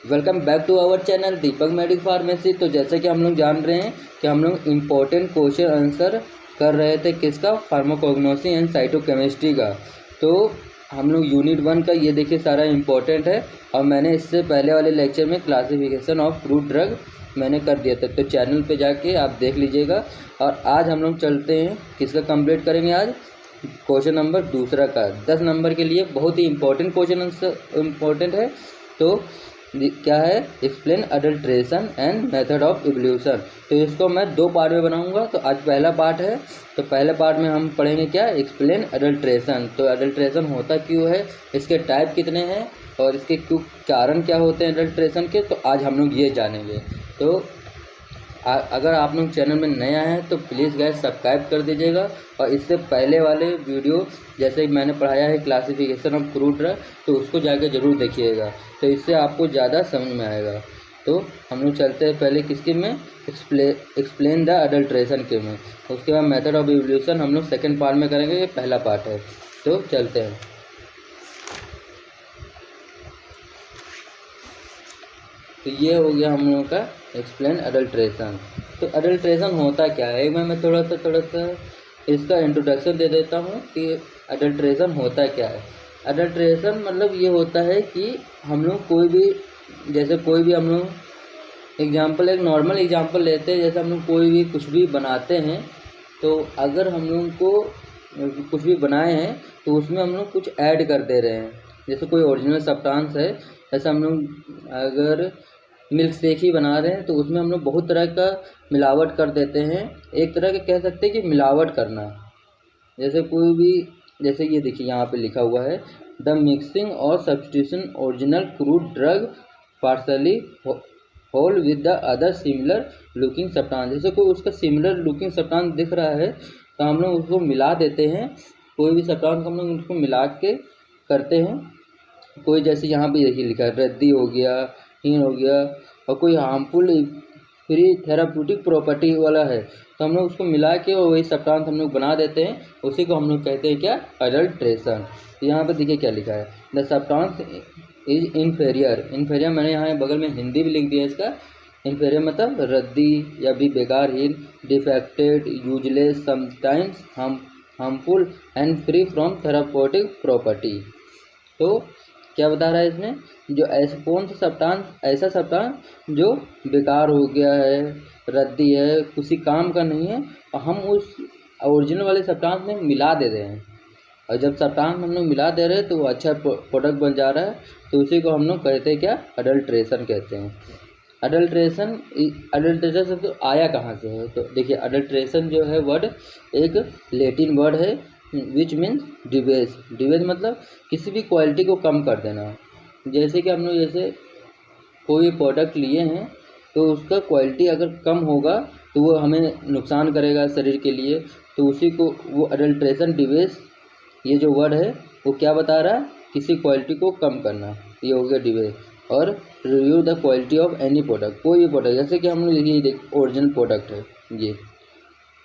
Welcome back to our channel Deepak medic pharmacy. तो जैसे कि हम लोग जान रहे हैं कि हम लोग इम्पोर्टेंट क्वेश्चन आंसर कर रहे थे किसका, फार्माकोग्नोसी एंड साइटोकेमिस्ट्री का। तो हम लोग यूनिट 1 का ये देखिए सारा इम्पोर्टेंट है और मैंने इससे पहले वाले लेक्चर में क्लासिफिकेशन ऑफ फ्रूट ड्रग मैंने कर दिया था, तो चैनल पे जाके आप देख लीजिएगा। और आज हम लोग चलते हैं किसका कंप्लीट करेंगे, आज क्वेश्चन नंबर दूसरा का 10 नंबर के लिए बहुत ही इम्पोर्टेंट क्वेश्चन आंसर इम्पोर्टेंट है। तो क्या है, explain adulteration and method of evolution. तो इसको मैं 2 पार्ट में बनाऊंगा। तो आज पहला पार्ट है, तो पहले पार्ट में हम पढ़ेंगे क्या, एक्सप्लेन अडल्ट्रेशन। तो अडल्ट्रेशन होता क्यों है, इसके टाइप कितने हैं और इसके क्यों कारण क्या होते हैं अडल्ट्रेशन के, तो आज हम लोग ये जानेंगे। तो अगर आप लोग चैनल में नए आए हैं तो प्लीज़ गाइस सब्सक्राइब कर दीजिएगा। और इससे पहले वाले वीडियो जैसे मैंने पढ़ाया है क्लासिफिकेशन ऑफ फ्रूट ड्रग, तो उसको जाके ज़रूर देखिएगा, तो इससे आपको ज़्यादा समझ में आएगा। तो हम लोग चलते हैं पहले किसके में, एक्सप्लेन द अडल्ट्रेशन के में। उसके बाद मेथड ऑफ इवोल्यूशन हम लोग सेकेंड पार्ट में करेंगे, ये पहला पार्ट है। तो चलते हैं। तो ये हो गया हम लोगों का एक्सप्लेन अडल्ट्रेशन। तो अडल्ट्रेशन होता क्या है, एक बार मैं थोड़ा सा इसका इंट्रोडक्शन दे देता हूँ कि अडल्ट्रेशन होता क्या है। अडल्ट्रेशन मतलब ये होता है कि हम लोग कोई भी, जैसे कोई भी हम लोग एग्जांपल, एक नॉर्मल एग्जांपल लेते हैं, जैसे हम लोग कोई भी कुछ भी बनाते हैं, तो अगर हम लोग को कुछ भी बनाए हैं तो उसमें हम लोग कुछ ऐड कर दे रहे हैं। जैसे कोई ओरिजिनल सब्सटेंस है, जैसे हम लोग अगर मिल्क शेक ही बना रहे हैं तो उसमें हम लोग बहुत तरह का मिलावट कर देते हैं। एक तरह के कह सकते हैं कि मिलावट करना, जैसे कोई भी, जैसे ये देखिए यहाँ पे लिखा हुआ है द मिक्सिंग और substitution original fruit drug parsley whole with the other similar looking substance. जैसे कोई उसका सिमिलर लुकिंग सब्सटेंस दिख रहा है तो हम लोग उसको मिला देते हैं। कोई भी सब्सटेंस हम लोग उसको मिला के करते हैं। कोई जैसे यहाँ पे देखिए लिखा है रद्दी हो गया, हीन हो गया, और कोई हार्मफुल फ्री थेराप्यूटिक प्रॉपर्टी वाला है, तो हम लोग उसको मिला के और वही सब्सटेंस हम लोग बना देते हैं। उसी को हम लोग कहते हैं क्या, अडल्ट्रेशन। तो यहाँ पे देखिए क्या लिखा है, द सब्सटेंस इज इन्फेरियर मैंने यहाँ बगल में हिंदी भी लिख दिया इसका। इन्फेरियर मतलब रद्दी या भी बेकारहीन, defected, useless, sometimes harmful and free from therapeutic property. तो क्या बता रहा है इसमें, जो ऐसे कौन सा सब्सटेंस, ऐसा सब्सटेंस जो बेकार हो गया है, रद्दी है, किसी काम का नहीं है, और हम उस ओरिजिनल वाले सब्सटेंस में मिला दे रहे हैं। और जब सब्सटेंस हम लोग मिला दे रहे हैं तो वो अच्छा प्रोडक्ट बन जा रहा है, तो उसी को हम लोग कहते हैं क्या, अडल्ट्रेशन कहते हैं। अडल्ट्रेशन से तो आया कहाँ से है, तो देखिए अडल्ट्रेशन जो है वर्ड एक लैटिन वर्ड है विच मीन्स डिवेज मतलब किसी भी क्वालिटी को कम कर देना। जैसे कि हम लोग जैसे कोई प्रोडक्ट लिए हैं तो उसका क्वालिटी अगर कम होगा तो वो हमें नुकसान करेगा शरीर के लिए, तो उसी को वो अडल्ट्रेशन डिवेज, ये जो वर्ड है वो क्या बता रहा है, किसी क्वालिटी को कम करना, ये हो गया डिवेज। और review the quality of any product, कोई भी प्रोडक्ट, जैसे कि हम लोग ये ओरिजिनल प्रोडक्ट है ये,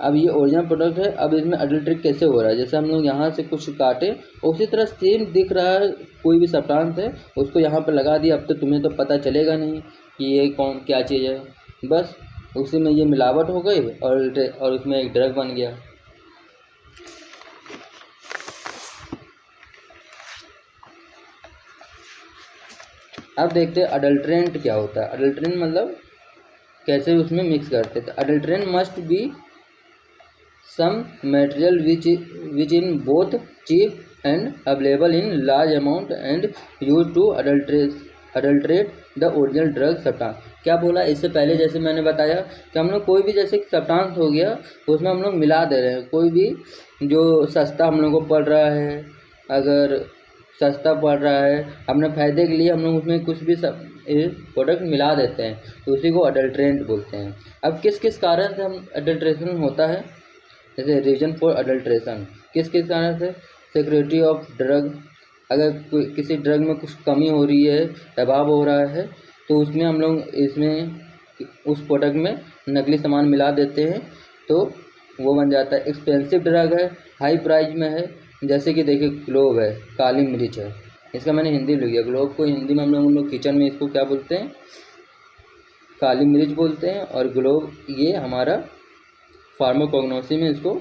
अब ये ओरिजिनल प्रोडक्ट है, अब इसमें अडल्ट्रेट कैसे हो रहा है, जैसे हम लोग यहाँ से कुछ काटे उसी तरह सेम दिख रहा है, कोई भी सब्सटेंस है उसको यहाँ पर लगा दिया, अब तो तुम्हें तो पता चलेगा नहीं कि ये कौन क्या चीज़ है, बस उसी में ये मिलावट हो गई और उसमें एक ड्रग बन गया। अब देखते हैं अडल्ट्रेंट क्या होता है। अडल्ट्रेंट मतलब कैसे उसमें मिक्स करते हैं। Adulterant must be some material which in both cheap and available in large amount and used to adulterate the original drug substance। क्या बोला इससे पहले, जैसे मैंने बताया कि हम लोग कोई भी जैसे सब्सटेंस हो गया उसमें हम लोग मिला दे रहे हैं। कोई भी जो सस्ता हम लोग को पड़ रहा है, अगर सस्ता पड़ रहा है अपने फ़ायदे के लिए हम लोग उसमें कुछ भी प्रोडक्ट मिला देते हैं, तो उसी को अडल्ट्रेंट बोलते हैं। अब किस किस कारण से हम अडल्ट्रेशन होता है, जैसे रीजन फॉर अडल्ट्रेशन किस किस कारण से, सिक्योरिटी ऑफ ड्रग, अगर किसी ड्रग में कुछ कमी हो रही है, अभाव हो रहा है, तो उसमें हम लोग इसमें उस प्रोडक्ट में नकली सामान मिला देते हैं तो वो बन जाता है। एक्सपेंसिव ड्रग है, हाई प्राइस में है, जैसे कि देखिए क्लोव है, काली मिर्च है, इसका मैंने हिंदी लिख दिया। ग्लोव को हिंदी में हम लोग किचन में इसको क्या बोलते हैं, काली मिर्च बोलते हैं, और ग्लोव ये हमारा फार्माकोग्नोसी में इसको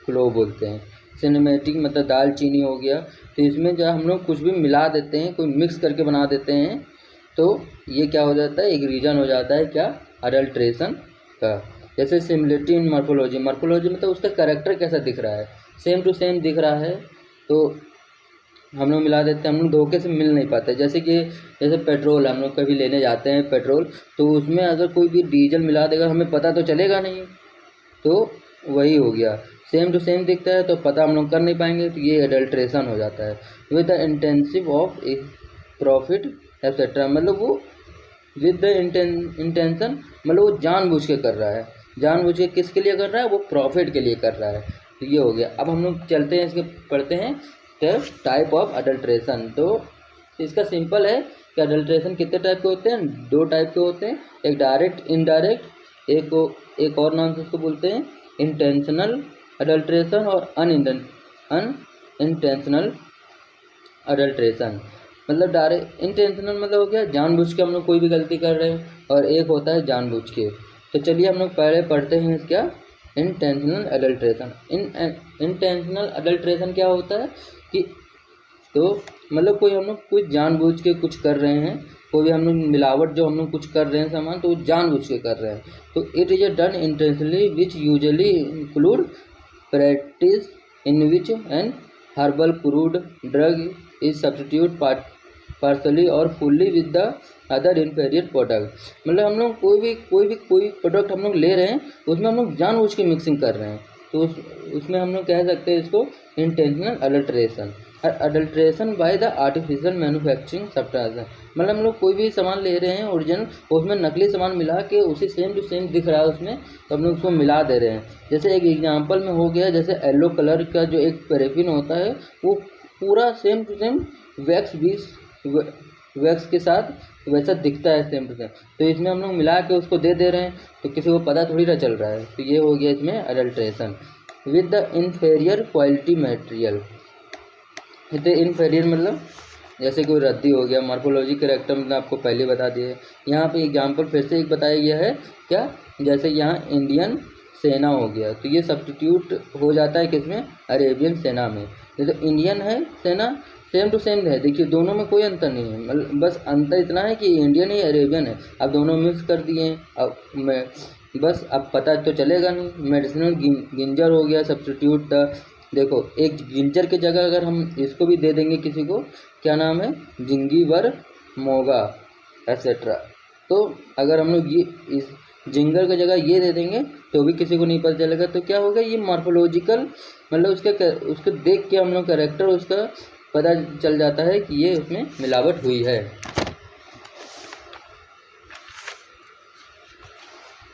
ग्लोव बोलते हैं। सिनेमेटिक मतलब दालचीनी हो गया। तो इसमें जब हम लोग कुछ भी मिला देते हैं, कोई मिक्स करके बना देते हैं, तो ये क्या हो जाता है, एक रीजन हो जाता है क्या, अडल्ट्रेशन का। जैसे सिमिलरिटी इन मॉर्फोलॉजी, मॉर्फोलॉजी मतलब उसका कैरेक्टर कैसा दिख रहा है, सेम टू सेम दिख रहा है, तो हम लोग मिला देते हैं। हम लोग धोखे से मिल नहीं पाते। जैसे कि जैसे पेट्रोल हम लोग कभी लेने जाते हैं पेट्रोल, तो उसमें अगर कोई भी डीजल मिला देगा हमें पता तो चलेगा नहीं, तो वही हो गया, सेम टू सेम दिखता है तो पता हम लोग कर नहीं पाएंगे, तो ये एडल्ट्रेशन हो जाता है। With the intensive of profit etcetera, मतलब वो विद द इंटेंशन मतलब वो जानबूझ के कर रहा है, जानबूझ के किसके लिए कर रहा है, वो प्रॉफिट के लिए कर रहा है। तो ये हो गया। अब हम लोग चलते हैं इसके पढ़ते हैं टाइप ऑफ अडल्ट्रेशन। तो इसका सिंपल है कि अडल्ट्रेशन कितने टाइप के होते हैं, 2 टाइप के होते हैं, एक डायरेक्ट इनडायरेक्ट, एक और नाम से इसको बोलते हैं इंटेंशनल अडल्ट्रेशन और अनइंटेंशनल अडल्ट्रेशन। मतलब डायरेक्ट इंटेंशनल मतलब हो गया जानबूझ के हम लोग कोई भी गलती कर रहे हैं, और एक होता है जानबूझ के। तो चलिए हम लोग पहले पढ़ते हैं इसका इंटेंशनल अडल्ट्रेशन। इंटेंशनल अडल्ट्रेशन क्या होता है कि तो मतलब कोई हम लोग कुछ जानबूझ के कुछ कर रहे हैं, कोई भी हम लोग मिलावट जो हम लोग कुछ कर रहे हैं सामान, तो वो जानबूझ के कर रहे हैं। तो it is done intentionally which usually include practice in which an herbal crude drug is substitute partially और fully with the other inferior product. मतलब हम लोग कोई प्रोडक्ट हम लोग ले रहे हैं, उसमें हम लोग जानबूझ के मिक्सिंग कर रहे हैं, तो उसमें हम लोग कह सकते हैं इसको intentional adulteration. Adulteration by the artificial manufacturing substance, मतलब हम लोग कोई भी सामान ले रहे हैं ओरिजिनल, उसमें नकली सामान मिला के उसी सेम टू सेम दिख रहा है उसमें, तो हम लोग उसको मिला दे रहे हैं। जैसे एक एग्जांपल में हो गया, जैसे येलो कलर का जो एक पैराफिन होता है, वो पूरा सेम टू सेम वैक्स के साथ वैसा दिखता है सेम टू सेम, तो इसमें हम लोग मिला के उसको दे रहे हैं, तो किसी को पता थोड़ी ना चल रहा है। तो ये हो गया इसमें adulteration with the inferior quality material. इतने इन्फीरियर मतलब जैसे कोई रद्दी हो गया, मॉर्फोलॉजी कैरेक्टर मैंने आपको पहले बता दिए। यहाँ पे एग्जांपल फिर से एक बताया गया है क्या, जैसे यहाँ इंडियन सेना हो गया, तो ये सब्स्टिट्यूट हो जाता है किसमें, अरेबियन सेना में। जैसे इंडियन है सेना, सेम टू सेम है, देखिए दोनों में कोई अंतर नहीं है, मतलब बस अंतर इतना है कि इंडियन ही अरेबियन है। अब दोनों मिक्स कर दिए, अब मैं बस अब पता तो चलेगा नहीं। मेडिसिनल गिंजर हो गया सब्स्टिट्यूट द, देखो एक जिंजर की जगह अगर हम इसको भी दे देंगे किसी को, क्या नाम है, जिंगीवर मोगा एक्सेट्रा, तो अगर हम लोग ये इस जिंगर की जगह ये दे देंगे तो भी किसी को नहीं पता चलेगा। तो क्या होगा, ये मॉर्फोलॉजिकल मतलब उसके देख के हम लोग कैरेक्टर उसका पता चल जाता है कि ये उसमें मिलावट हुई है।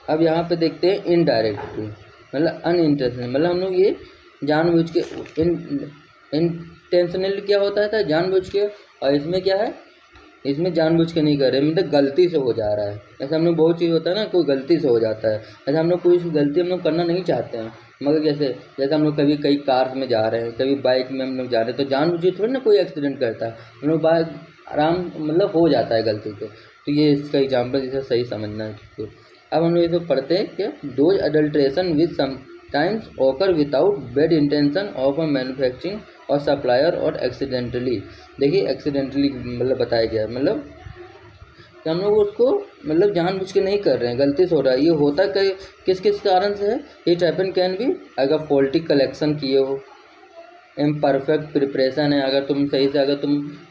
अब यहाँ पे देखते हैं इनडायरेक्ट मतलब अनइंटेंशनल, मतलब हम लोग ये जानबूझ के इंटेंशनली क्या होता था, जानबूझ के, और इसमें क्या है, इसमें जानबूझ के नहीं कर रहे, मतलब गलती से हो जा रहा है। ऐसा हम लोग बहुत चीज़ होता है ना, कोई गलती से हो जाता है, ऐसा हम लोग कोई गलती हम लोग करना नहीं चाहते हैं, मगर जैसे हम लोग कभी कई कार में जा रहे हैं, कभी बाइक में हम लोग जा रहे हैं, तो जानबूझ थोड़ी ना कोई एक्सीडेंट करता है, हम लोग बाइक आराम मतलब हो जाता है गलती से। तो ये इसका एग्जाम्पल जिसे सही समझना है। अब हम लोग इसको पढ़ते हैं कि those adulteration with sometimes occur without bad intention of a manufacturing और सप्लायर और एक्सीडेंटली। देखिए एक्सीडेंटली मतलब बताया गया, मतलब कि हम लोग उसको मतलब जानबूझ के नहीं कर रहे हैं, गलती से हो रहा है। ये होता किस किस कारण से है, इट हैपन कैन बी अगर फॉल्टी कलेक्शन किए हो, इम्परफेक्ट प्रिपरेशन है, अगर तुम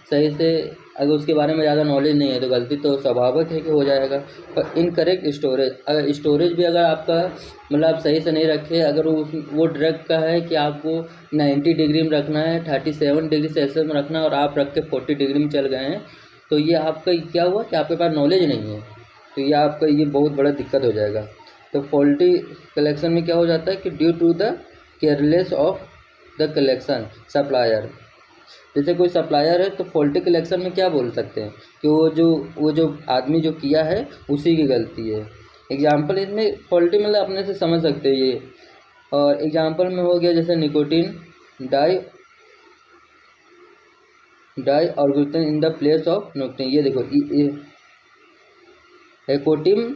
सही से अगर उसके बारे में ज़्यादा नॉलेज नहीं है तो गलती तो स्वाभाविक है कि हो जाएगा। पर इनकरेक्ट स्टोरेज, अगर स्टोरेज भी अगर आपका मतलब आप सही से नहीं रखे, अगर वो ड्रग का है कि आपको 90 डिग्री में रखना है, 37 डिग्री सेल्सियस में रखना है, और आप रख के 40 डिग्री में चल गए हैं, तो ये आपका क्या हुआ कि आपके पास नॉलेज नहीं है, तो ये आपका ये बहुत बड़ा दिक्कत हो जाएगा। तो फॉल्टी कलेक्शन में क्या हो जाता है कि due to the careless of the collection supplier, जैसे कोई सप्लायर है तो फॉल्टी कलेक्शन में क्या बोल सकते हैं कि वो जो आदमी जो किया है उसी की गलती है। एग्जाम्पल इसमें फॉल्टी मतलब अपने से समझ सकते हैं ये, और एग्जाम्पल में हो गया जैसे nicotine dye dye organism in the place of nucleon. ये देखो एकोटिन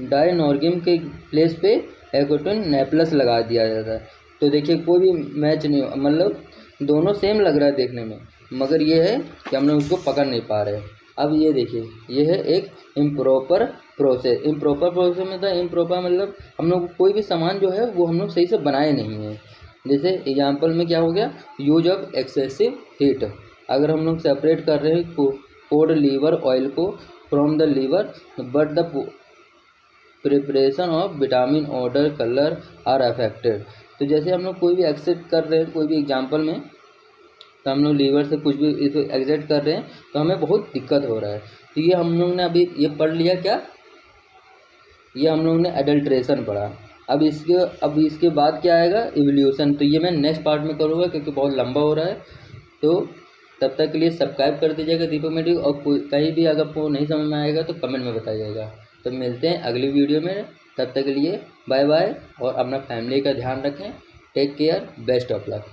डायनॉर्गिम के प्लेस पे एकोटिन नेप्लस लगा दिया जाता है। तो देखिए कोई भी मैच नहीं, मतलब दोनों सेम लग रहा है देखने में, मगर ये है कि हम लोग उसको पकड़ नहीं पा रहे। अब ये देखिए ये है एक इम्प्रॉपर प्रोसेस। इम्प्रॉपर प्रोसेस में था, इम्प्रॉपर मतलब हम लोग कोई भी सामान जो है वो हम लोग सही से बनाए नहीं है। जैसे एग्जाम्पल में क्या हो गया, यूज ऑफ एक्सेसिव हीट। अगर हम लोग सेपरेट कर रहे हैं कोड लीवर ऑयल को from the liver, but the preparation of vitamin order colour are affected. तो जैसे हम लोग कोई भी एक्सेप्ट कर रहे हैं कोई भी एग्जाम्पल में, तो हम लोग लीवर से कुछ भी इसे एग्जैक्ट कर रहे हैं तो हमें बहुत दिक्कत हो रहा है। तो ये हम लोग ने अभी ये पढ़ लिया क्या, ये हम लोग ने एडल्ट्रेशन पढ़ा। अब इसके बाद क्या आएगा, इवोल्यूशन। तो ये मैं नेक्स्ट पार्ट में करूँगा क्योंकि बहुत लंबा हो रहा है। तो तब तक के लिए सब्सक्राइब कर दीजिएगा दीपक मेडिक, और कहीं भी अगर आपको नहीं समझ में आएगा तो कमेंट में बताइएगा। तो मिलते हैं अगली वीडियो में, तब तक के लिए बाय बाय, और अपना फैमिली का ध्यान रखें। Take care, best of luck.